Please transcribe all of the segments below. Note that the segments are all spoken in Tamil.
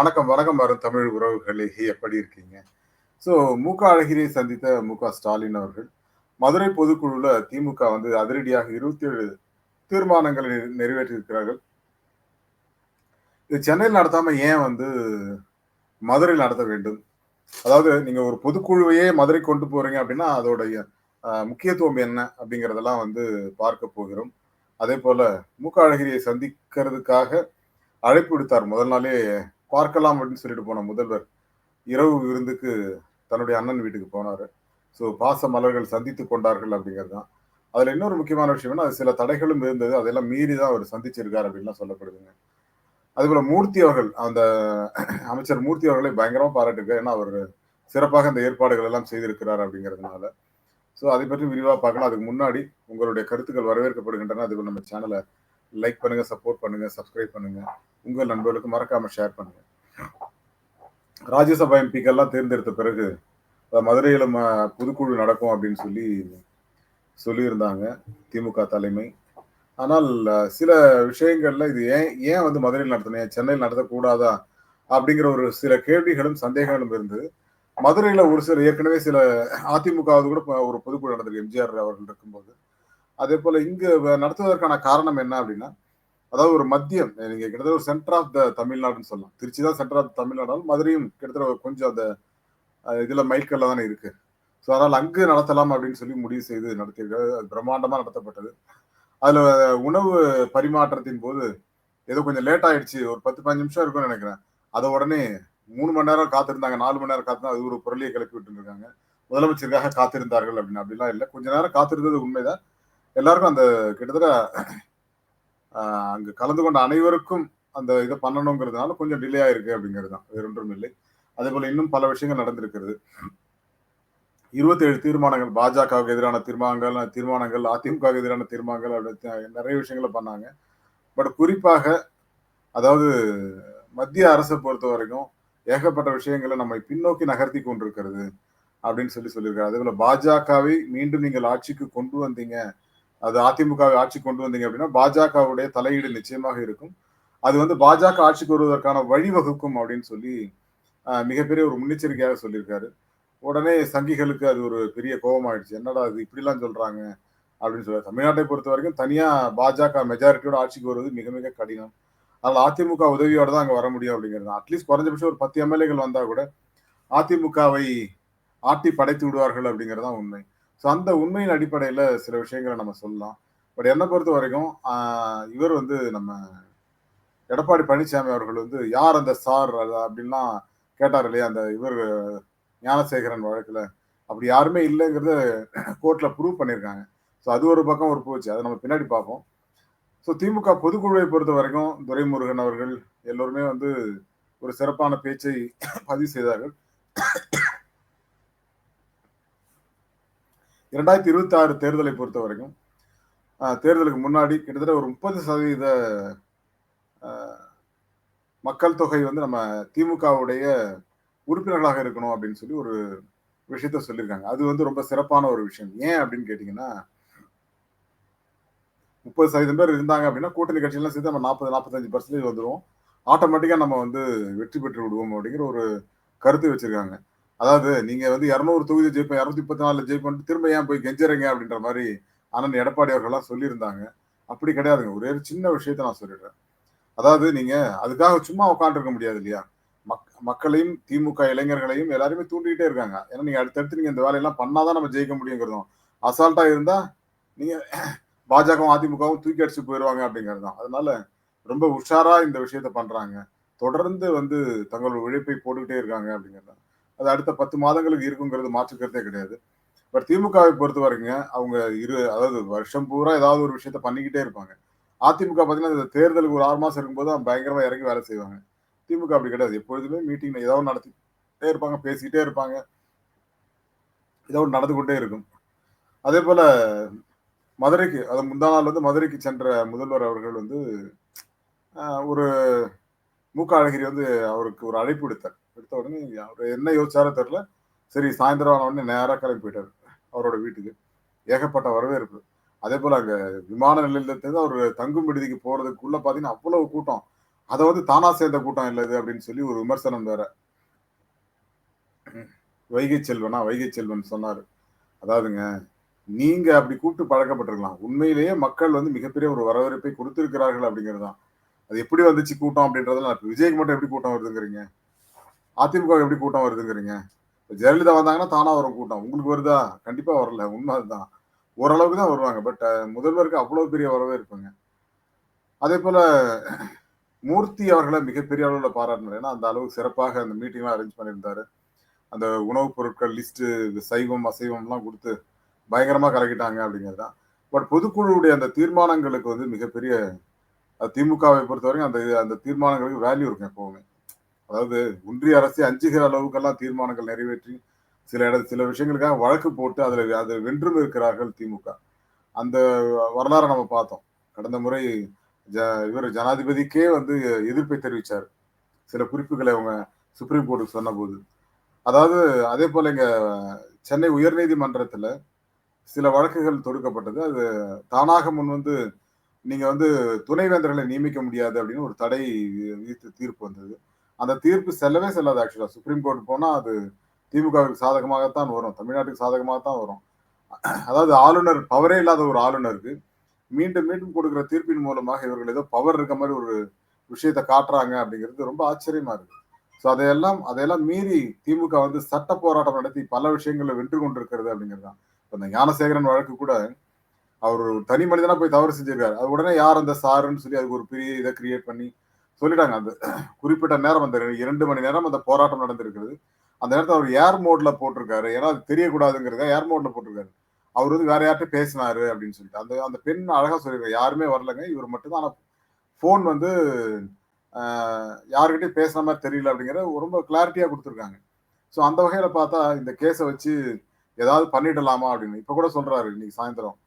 வணக்கம், வணக்கம் தமிழ் உறவுகளே! எப்படி இருக்கீங்க? ஸோ மு.க. அழகிரியை சந்தித்த மு.க. ஸ்டாலின் அவர்கள், மதுரை பொதுக்குழுல திமுக வந்து அதிரடியாக 27 தீர்மானங்களை நிறைவேற்றியிருக்கிறார்கள். இது சென்னையில் நடத்தாம ஏன் வந்து மதுரையில் நடத்த வேண்டும்? அதாவது நீங்க ஒரு பொதுக்குழுவையே மதுரை கொண்டு போறீங்க அப்படின்னா, அதோடைய முக்கியத்துவம் என்ன? அப்படிங்கிறதெல்லாம் வந்து பார்க்க போகிறோம். அதேபோல மு.க. அழகிரியை சந்திக்கிறதுக்காக அழைப்பு விடுத்தார். முதல் நாளே பார்க்கலாம் அப்படின்னு சொல்லிட்டு போன முதல்வர், இரவு விருந்துக்கு தன்னுடைய அண்ணன் வீட்டுக்கு போனாரு. ஸோ பாச மலர்கள் சந்தித்துக் கொண்டார்கள் அப்படிங்கிறது தான். அதுல இன்னொரு முக்கியமான விஷயம் என்ன, அது சில தடைகளும் இருந்தது. அதெல்லாம் மீறி தான் அவர் சந்திச்சிருக்காரு அப்படின்லாம் சொல்லப்படுதுங்க. அதேபோல மூர்த்தி அவர்கள், அந்த அமைச்சர் மூர்த்தி அவர்களை பயங்கரமா பாராட்டுங்க. ஏன்னா அவர் சிறப்பாக அந்த ஏற்பாடுகள் எல்லாம் செய்திருக்கிறார் அப்படிங்கிறதுனால. ஸோ அதை பற்றி விரிவா பார்க்கலாம். அதுக்கு முன்னாடி உங்களுடைய கருத்துக்கள் வரவேற்கப்படுகின்றன. அதுக்கு நம்ம சேனலை லைக் பண்ணுங்க, சப்போர்ட் பண்ணுங்க, சப்ஸ்கிரைப் பண்ணுங்க. உங்கள் நண்பர்களுக்கு மறக்காம ஷேர் பண்ணுங்க. ராஜ்யசபா எம்பிக்கெல்லாம் தேர்ந்தெடுத்த பிறகு மதுரையில பொதுக்குழு நடக்கும் அப்படின்னு சொல்லியிருந்தாங்க திமுக தலைமை. ஆனால் சில விஷயங்கள்ல இது ஏன் வந்து மதுரையில் நடத்தினேன், சென்னையில் நடத்தக்கூடாதா அப்படிங்கிற ஒரு சில கேள்விகளும் சந்தேகங்களும் இருந்தது. மதுரையில ஒரு சில ஏற்கனவே சில அதிமுகவது கூட ஒரு பொதுக்குழு நடந்தது எம்ஜிஆர் அவர்கள் இருக்கும்போது. அதே போல இங்கு நடத்துவதற்கான காரணம் என்ன அப்படின்னா, அதாவது ஒரு மத்தியம், நீங்க கிட்டத்தட்ட ஒரு சென்டர் ஆஃப் த தமிழ்நாடுன்னு சொல்லலாம். திருச்சி தான் சென்டர் ஆஃப் தமிழ்நாடு, மதுரையும் கிட்டத்தட்ட கொஞ்சம் அந்த இதுல மைல்கல்ல தானே இருக்கு. ஸோ அதனால் அங்கு நடத்தலாம் அப்படின்னு சொல்லி முடிவு செய்து நடத்தியிருக்காரு. அது பிரம்மாண்டமா நடத்தப்பட்டது. அதுல உணவு பரிமாற்றத்தின் போது ஏதோ கொஞ்சம் லேட் ஆயிடுச்சு, ஒரு 10-15 நிமிஷம் இருக்கும்னு நினைக்கிறேன். அதை உடனே 3 மணி நேரம் காத்திருந்தாங்க, 4 மணி நேரம் காத்திருந்தா அது ஒரு புரளியை கிளப்பி விட்டு இருக்காங்க. முதலமைச்சருக்காக காத்திருந்தார்கள் அப்படின்னு. அப்படிலாம் இல்லை, கொஞ்ச நேரம் காத்திருந்தது உண்மைதான். எல்லாருக்கும் அந்த கிட்டத்தட்ட அங்கு கலந்து கொண்ட அனைவருக்கும் அந்த இதை பண்ணணுங்கிறதுனால கொஞ்சம் டிலே ஆயிருக்கு அப்படிங்கிறது தான், வேற ஒன்றும் இல்லை. அதே போல இன்னும் பல விஷயங்கள் நடந்திருக்கிறது. 27 தீர்மானங்கள், பாஜகவுக்கு எதிரான தீர்மானங்கள், அதிமுகவுக்கு எதிரான தீர்மானங்கள், நிறைய விஷயங்களை பண்ணாங்க. பட் குறிப்பாக அதாவது மத்திய அரசை பொறுத்த வரைக்கும் ஏகப்பட்ட விஷயங்களை நம்மை பின்னோக்கி நகர்த்தி கொண்டிருக்கிறது அப்படின்னு சொல்லியிருக்காரு. அதே போல பாஜகவை மீண்டும் நீங்கள் ஆட்சிக்கு கொண்டு வந்தீங்க, அது அதிமுகவை ஆட்சி கொண்டு வந்தீங்க அப்படின்னா பாஜகவுடைய தலையீடு நிச்சயமாக இருக்கும். அது வந்து பாஜக ஆட்சிக்கு வருவதற்கான வழிவகுக்கும் அப்படின்னு சொல்லி மிகப்பெரிய ஒரு முன்னெச்சரிக்கையாக சொல்லியிருக்காரு. உடனே சங்கிகளுக்கு அது ஒரு பெரிய கோபம் ஆயிடுச்சு. என்னடா அது இப்படிலாம் சொல்றாங்க அப்படின்னு சொல்லி. தமிழ்நாட்டை பொறுத்த வரைக்கும் தனியா பாஜக மெஜாரிட்டியோட ஆட்சிக்கு வருவது மிக மிக கடினம். அதனால அதிமுக உதவியோட தான் அங்க வர முடியும் அப்படிங்கிறது. அட்லீஸ்ட் குறைஞ்சபட்சம் ஒரு 10 எம்எல்ஏக்கள் வந்தா கூட அதிமுகவை ஆட்டி படைத்து விடுவார்கள் அப்படிங்கிறது தான் உண்மை. ஸோ அந்த உண்மையின் அடிப்படையில சில விஷயங்களை நம்ம சொல்லலாம். பட் என்னை பொறுத்த வரைக்கும் இவர் வந்து நம்ம எடப்பாடி பழனிசாமி அவர்கள் வந்து யார் அந்த சார் அப்படின்லாம் கேட்டார் இல்லையா, அந்த இவர் ஞானசேகரன் வழக்குல. அப்படி யாருமே இல்லைங்கிறத கோர்ட்ல ப்ரூவ் பண்ணியிருக்காங்க. ஸோ அது ஒரு பக்கம் ஒரு போச்சு, அதை நம்ம பின்னாடி பார்ப்போம். ஸோ திமுக பொதுக்குழுவை பொறுத்த வரைக்கும் துரைமுருகன் அவர்கள் எல்லோருமே வந்து ஒரு சிறப்பான பேச்சை பதிவு செய்தார்கள். 2026 தேர்தலை பொறுத்த வரைக்கும் தேர்தலுக்கு முன்னாடி கிட்டத்தட்ட ஒரு 30% மக்கள் தொகை வந்து நம்ம திமுகவுடைய உறுப்பினர்களாக இருக்கணும் அப்படின்னு சொல்லி ஒரு விஷயத்த சொல்லியிருக்காங்க. அது வந்து ரொம்ப சிறப்பான ஒரு விஷயம். ஏன் அப்படின்னு கேட்டீங்கன்னா, 30% பேர் இருந்தாங்க அப்படின்னா கூட்டணி கட்சியெல்லாம் சேர்த்து நம்ம 40-45% வந்துருவோம். ஆட்டோமேட்டிக்கா நம்ம வந்து வெற்றி பெற்று விடுவோம் அப்படிங்கிற ஒரு கருத்து வச்சிருக்காங்க. அதாவது நீங்க வந்து 200 தொகுதி ஜெயிப்போம், 234 ஜெயிப்போம், திரும்ப ஏன் போய் கெஞ்சறீங்க அப்படின்ற மாதிரி அண்ணன் எடப்பாடி அவர்கள்லாம் சொல்லியிருந்தாங்க. அப்படி கிடையாதுங்க. ஒரே ஒரு சின்ன விஷயத்த நான் சொல்லிடுறேன். அதாவது நீங்க அதுக்காக சும்மா உட்காந்துருக்க முடியாது இல்லையா? மக்களையும் திமுக இளைஞர்களையும் எல்லாருமே தூண்டிக்கிட்டே இருக்காங்க. ஏன்னா நீங்க அடுத்தடுத்து நீங்க இந்த வேலையெல்லாம் பண்ணாதான் நம்ம ஜெயிக்க முடியுங்கிறதும், அசால்ட்டா இருந்தா நீங்க பாஜகவும் அதிமுகவும் தூக்கி அடிச்சு போயிருவாங்க அப்படிங்கிறது தான். அதனால ரொம்ப உஷாரா இந்த விஷயத்த பண்றாங்க. தொடர்ந்து வந்து தங்களோட உழைப்பை போட்டுக்கிட்டே இருக்காங்க அப்படிங்கிறது. அது அடுத்த 10 மாதங்களுக்கு இருக்குங்கிறது மாற்று கருத்தே கிடையாது. பட் திமுகவை பொறுத்த வரைக்குங்க, அவங்க அதாவது வருஷம் பூரா ஏதாவது ஒரு விஷயத்த பண்ணிக்கிட்டே இருப்பாங்க. அதிமுக பார்த்தீங்கன்னா, இந்த தேர்தலுக்கு ஒரு 6 மாசம் இருக்கும்போது பயங்கரமா இறங்கி வேலை செய்வாங்க. திமுக அப்படி கிடையாது. எப்பொழுதுமே மீட்டிங் ஏதாவது நடத்திட்டே இருப்பாங்க, பேசிக்கிட்டே இருப்பாங்க. ஏதோ ஒன்று நடந்து கொண்டே இருக்கும். அதே போல மதுரைக்கு, அது முந்தா நாள் வந்து மதுரைக்கு சென்ற முதல்வர் அவர்கள் வந்து ஒரு மு.க. அழகிரி வந்து அவருக்கு ஒரு அழைப்பு விடுத்தார். விடுத்த உடனே அவர் என்ன யோசிச்சாரோ தெரியல. சரி சாயந்தரம் ஆன உடனே நேரா கிளம்பி போயிட்டாரு அவரோட வீட்டுக்கு. ஏகப்பட்ட வரவேற்பு. அதே போல அங்க விமான நிலையத்திலிருந்து அவர் தங்கும் விடுதிக்கு போறதுக்குள்ள பாத்தீங்கன்னா அவ்வளவு கூட்டம். அதை வந்து தானா சேர்ந்த கூட்டம் இல்லை இது அப்படின்னு சொல்லி ஒரு விமர்சனம் வேற. வைகை செல்வன் சொன்னாரு. அதாவதுங்க, நீங்க அப்படி கூப்பிட்டு பழக்கப்பட்டிருக்கலாம். உண்மையிலேயே மக்கள் வந்து மிகப்பெரிய ஒரு வரவேற்பை கொடுத்திருக்கிறார்கள் அப்படிங்கிறது தான். அது எப்படி வந்துச்சு கூட்டம் அப்படின்றதெல்லாம் இப்ப விஜய்க்கு மட்டும் எப்படி கூட்டம் வருதுங்கிறீங்க? அதிமுக எப்படி கூட்டம் வருதுங்கிறீங்க? இப்ப ஜெயலலிதா வந்தாங்கன்னா தானா வரும் கூட்டம். உங்களுக்கு வருதா? கண்டிப்பா வரல. உண்மை அதுதான். ஓரளவுக்கு தான் வருவாங்க. பட் முதல்வருக்கு அவ்வளவு பெரிய வரவேற்புங்க. அதே போல மூர்த்தி அவர்களை மிகப்பெரிய அளவுல பாராட்டினார். ஏன்னா அந்த அளவுக்கு சிறப்பாக அந்த மீட்டிங்லாம் அரேஞ்ச் பண்ணியிருந்தாரு. அந்த உணவுப் பொருட்கள் லிஸ்ட் சைவம் அசைவம்லாம் கொடுத்து பயங்கரமா கலக்கிட்டாங்க அப்படிங்கிறது தான். பட் பொதுக்குழுவுடைய அந்த தீர்மானங்களுக்கு வந்து மிகப்பெரிய திமுகவை பொறுத்தவரைக்கும் அந்த அந்த தீர்மானங்களுக்கு வேல்யூ இருக்கும் எப்பவுமே. அதாவது ஒன்றிய அரசை அஞ்சுகிற அளவுக்கெல்லாம் தீர்மானங்கள் நிறைவேற்றி சில விஷயங்களுக்காக வழக்கு போட்டு அதை வென்றும் இருக்கிறார்கள் திமுக. அந்த வரலாறை நம்ம பார்த்தோம். கடந்த முறை இவர் ஜனாதிபதிக்கே வந்து எதிர்ப்பை தெரிவிச்சார். சில குறிப்புகளை அவங்க சுப்ரீம் கோர்ட்டுக்கு சொன்னபோது. அதாவது அதே போல இங்க சென்னை உயர்நீதிமன்றத்துல சில வழக்குகள் தொடுக்கப்பட்டது. அது தானாக முன் வந்து நீங்க வந்து துணைவேந்தர்களை நியமிக்க முடியாது அப்படின்னு ஒரு தடை விதித்து தீர்ப்பு வந்தது. அந்த தீர்ப்பு செல்லவே செல்லாது ஆக்சுவலா. சுப்ரீம் கோர்ட் போனா அது திமுகவுக்கு சாதகமாகத்தான் வரும். தமிழ்நாட்டுக்கு சாதகமாகத்தான் வரும். அதாவது ஆளுநர் பவரே இல்லாத ஒரு ஆளுநருக்கு மீண்டும் மீண்டும் கொடுக்கிற தீர்ப்பின் மூலமாக இவர்கள் ஏதோ பவர் இருக்க மாதிரி ஒரு விஷயத்தை காட்டுறாங்க அப்படிங்கிறது ரொம்ப ஆச்சரியமா இருக்கு. ஸோ அதையெல்லாம் மீறி திமுக வந்து சட்ட போராட்டம் நடத்தி பல விஷயங்களை வென்று கொண்டிருக்கிறது அப்படிங்கிறது தான். இந்த ஞானசேகரன் வழக்கு கூட அவர் ஒரு தனி மனிதனா போய் தவறு செஞ்சிருக்காரு. அது உடனே யார் அந்த சாருன்னு சொல்லி அதுக்கு ஒரு பெரிய இதை கிரியேட் பண்ணி சொல்லிட்டாங்க. அந்த குறிப்பிட்ட நேரம் அந்த 2 மணி நேரம் அந்த போராட்டம் நடந்திருக்கிறது. அந்த நேரத்தில் அவர் ஏர் மோட்ல போட்டிருக்காரு. ஏன்னா அது தெரியக்கூடாதுங்கிறத ஏர் மோட்ல போட்டிருக்காரு. அவர் வந்து வேற யார்கிட்ட பேசினாரு அப்படின்னு சொல்லிட்டு அந்த அந்த பெண் அழகா சொல்லியிருக்காரு. யாருமே வரலங்க, இவர் மட்டும் தான். ஆனா போன் வந்து யாருக்கிட்டையும் பேசுன மாதிரி தெரியல அப்படிங்கிற ரொம்ப கிளாரிட்டியா கொடுத்துருக்காங்க. ஸோ அந்த வகையில பார்த்தா இந்த கேஸை வச்சு ஏதாவது பண்ணிடலாமா அப்படின்னு இப்ப கூட சொல்றாரு இன்னைக்கு சாயந்தரம்.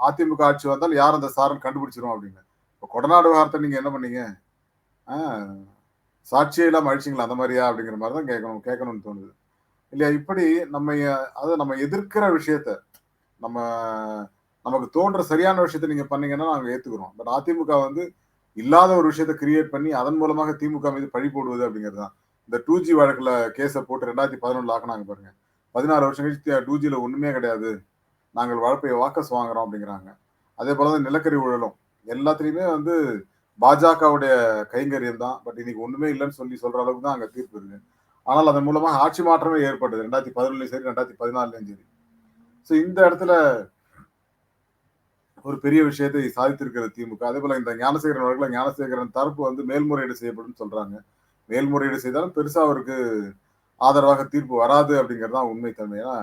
அதிமுக ஆட்சி வந்தால் யார் அந்த சாரன் கண்டுபிடிச்சிரும் அப்படின்னு. இப்போ கொடநாடு விவகாரத்தை நீங்க என்ன பண்ணீங்க? சாட்சியே இல்லாம அழிச்சிங்களா அந்த மாதிரியா அப்படிங்கிற மாதிரி தான் கேட்கணும்னு தோணுது இல்லையா? இப்படி நம்ம அதாவது நம்ம எதிர்க்கிற விஷயத்த நம்ம நமக்கு தோன்ற சரியான விஷயத்த நீங்க பண்ணீங்கன்னா நாங்க ஏத்துக்கிறோம். பட் அதிமுக வந்து இல்லாத ஒரு விஷயத்த கிரியேட் பண்ணி அதன் மூலமாக திமுக மீது பழி போடுவது அப்படிங்கிறது தான். இந்த 2G வழக்குல கேஸை போட்டு 2011 ஆக்குனாங்க பாருங்க. 16 வருஷம் கழிச்சு 2Gல ஒண்ணுமே கிடையாது, நாங்கள் வழப்பை வாக்கஸ் வாங்குறோம் அப்படிங்கிறாங்க. அதே போலதான் நிலக்கரி ஊழலும் எல்லாத்துலயுமே வந்து பாஜகவுடைய கைங்கரியம் தான். பட் இன்னைக்கு ஒண்ணுமே இல்லைன்னு சொல்ற அளவுக்கு தான் அங்க தீர்ப்பு இருக்கு. ஆனால் அதன் மூலமாக ஆட்சி மாற்றமே ஏற்பட்டது 2011 சரி 2014 சரி. ஸோ இந்த இடத்துல ஒரு பெரிய விஷயத்தை சாதித்திருக்கிறது திமுக. அதே போல இந்த ஞானசேகரன் வழக்குல ஞானசேகரன் தரப்பு வந்து மேல்முறையீடு செய்யப்படும் சொல்றாங்க. மேல்முறையீடு செய்தாலும் பெருசா அவருக்கு ஆதரவாக தீர்ப்பு வராது அப்படிங்கிறது தான் உண்மை தன்மை. ஏன்னா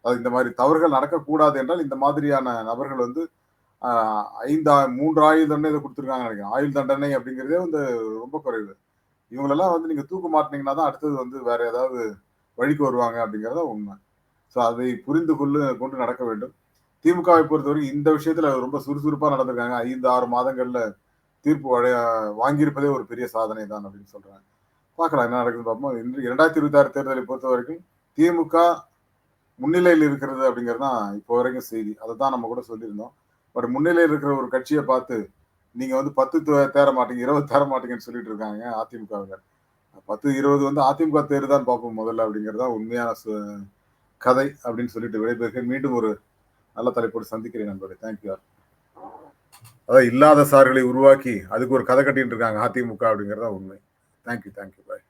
அது இந்த மாதிரி தவறுகள் நடக்கக்கூடாது என்றால் இந்த மாதிரியான நபர்கள் வந்து 3 ஆயுள் தண்டனை இதை கொடுத்துருக்காங்க நினைக்கிறேன். ஆயுள் தண்டனை அப்படிங்கிறதே வந்து ரொம்ப குறைவு. இவங்களெல்லாம் வந்து நீங்க தூக்கு மாட்டினீங்கன்னா தான் அடுத்தது வந்து வேற ஏதாவது வழிக்கு வருவாங்க அப்படிங்கிறத உண்மை. ஸோ அதை கொண்டு நடக்க வேண்டும். திமுகவை பொறுத்தவரைக்கும் இந்த விஷயத்துல ரொம்ப சுறுசுறுப்பா நடந்திருக்காங்க. 5-6 மாதங்கள்ல தீர்ப்பு வாங்கியிருப்பதே ஒரு பெரிய சாதனை தான் அப்படின்னு சொல்றேன். பார்க்கலாம் என்ன நடக்குதுன்னு பார்ப்போம். இன்று 2026 தேர்தலை பொறுத்த வரைக்கும் திமுக முன்னிலையில் இருக்கிறது அப்படிங்கிறது தான் இப்போ வரைக்கும் செய்தி. அதை தான் நம்ம கூட சொல்லியிருந்தோம். பட் முன்னிலையில் இருக்கிற ஒரு கட்சியை பார்த்து நீங்க வந்து 10 தேர மாட்டீங்க, 20 தேர மாட்டீங்கன்னு சொல்லிட்டு இருக்காங்க அதிமுகவினர். 10, 20 வந்து அதிமுக தேர்தான் பார்ப்போம் முதல்ல அப்படிங்கிறது தான் உண்மையான கதை அப்படின்னு சொல்லிட்டு விடைபெறுகிறேன். மீண்டும் ஒரு நல்ல தலைப்போடு சந்திக்கிறேன் நண்பர்களே. தேங்க்யூ. அதாவது இல்லாத சார்களை உருவாக்கி அதுக்கு ஒரு கதை கட்டிட்டு இருக்காங்க அதிமுக அப்படிங்கிறதா உண்மை. தேங்க்யூ. பாய்.